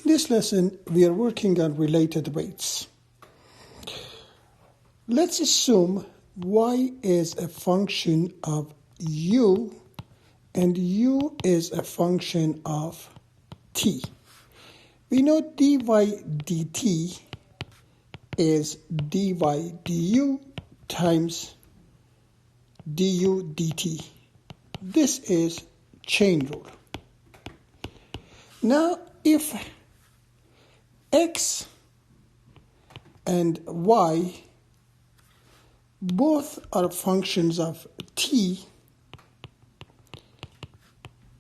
This lesson, we are working on related rates. Let's assume y is a function of u and u is a function of t. We know dy dt is dy du times du dt. This is chain rule. Now, if x and y both are functions of t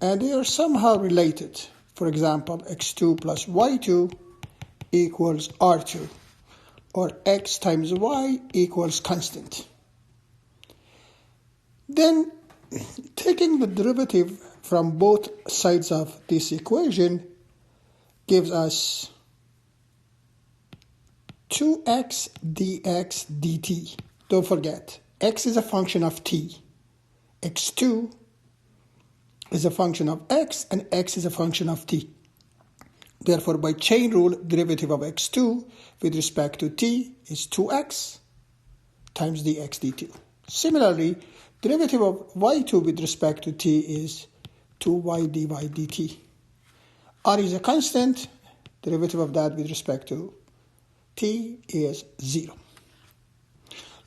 and they are somehow related, for example, x2 plus y2 equals r2, or x times y equals constant, then taking the derivative from both sides of this equation gives us 2x dx dt. Don't forget, x is a function of t, x2 is a function of x, and x is a function of t. Therefore, by chain rule, derivative of x2 with respect to t is 2x times dx dt. Similarly, derivative of y2 with respect to t is 2y dy dt. R is a constant, derivative of that with respect to t is 0.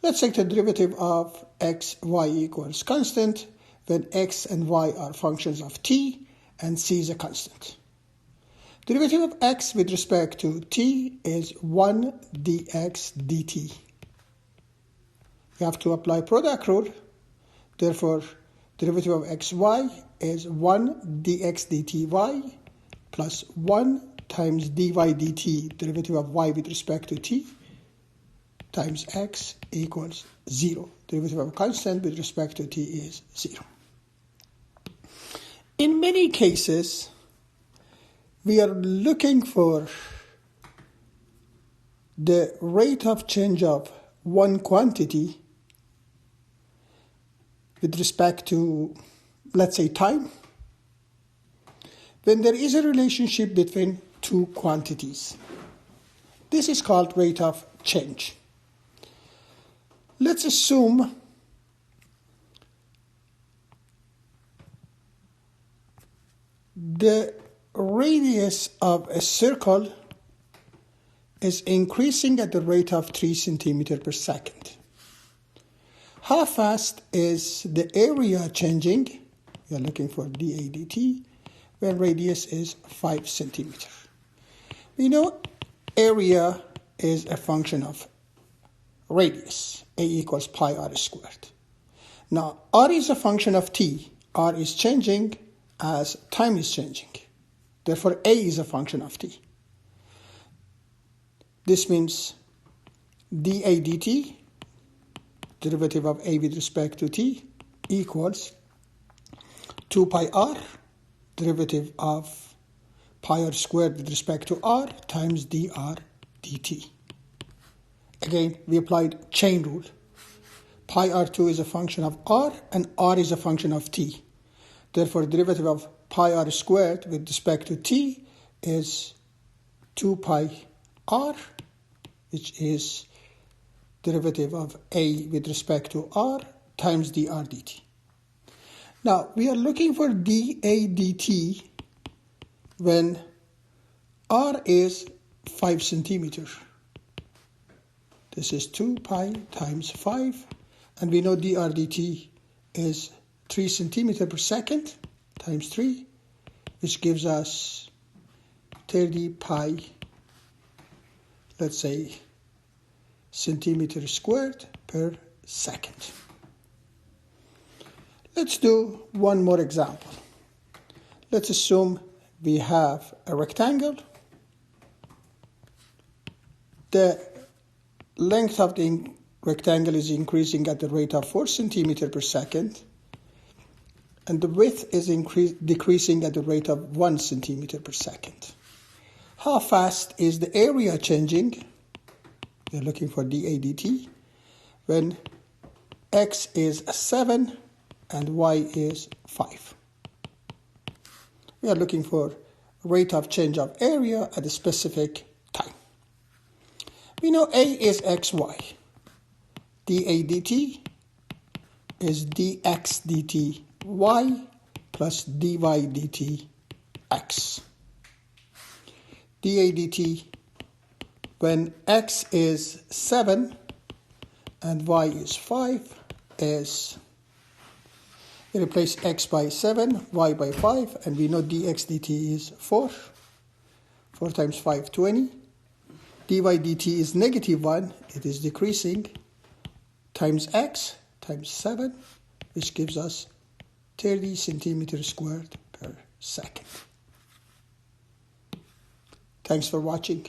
Let's take the derivative of x, y equals constant when x and y are functions of t and c is a constant. Derivative of x with respect to t is 1 dx dt. We have to apply product rule. Therefore, derivative of xy is 1 dx dt plus 1 times dy dt, derivative of y with respect to t, times x equals 0. Derivative of a constant with respect to t is 0. In many cases, we are looking for the rate of change of one quantity with respect to, let's say, time, when there is a relationship between two quantities. This is called rate of change. Let's assume the radius of a circle is increasing at the rate of 3 centimeters per second. How fast is the area changing? We are looking for dA dt when radius is 5 centimeters. We know area is a function of radius. A equals pi r squared. Now, r is a function of t. R is changing as time is changing. Therefore, a is a function of t. This means dA dt, derivative of a with respect to t, equals 2 pi r, derivative of pi r squared with respect to r, times dr dt. Again, we applied chain rule. Pi r2 is a function of r, and r is a function of t. Therefore, derivative of pi r squared with respect to t is 2 pi r, which is derivative of a with respect to r, times dr dt. Now, we are looking for dA dt when r is 5 centimeters. This is 2 pi times 5, and we know dr dt is 3 centimeters per second times 3, which gives us 30 pi, let's say, centimeters squared per second. Let's do one more example. Let's assume we have a rectangle. The length of the rectangle is increasing at the rate of 4 centimeters per second, and the width is decreasing at the rate of 1 centimeter per second. How fast is the area changing? We're looking for dA dt when x is 7 and y is 5. We are looking for rate of change of area at a specific time. We know A is xy. dA dt is dx dt y plus dy dt x. dA dt, when x is 7 and y is 5, is, we replace x by 7, y by 5, and we know dx dt is 4. 4 times 5, 20. dy dt is -1, it is decreasing, times x times 7, which gives us 30 centimeters squared per second. Thanks for watching.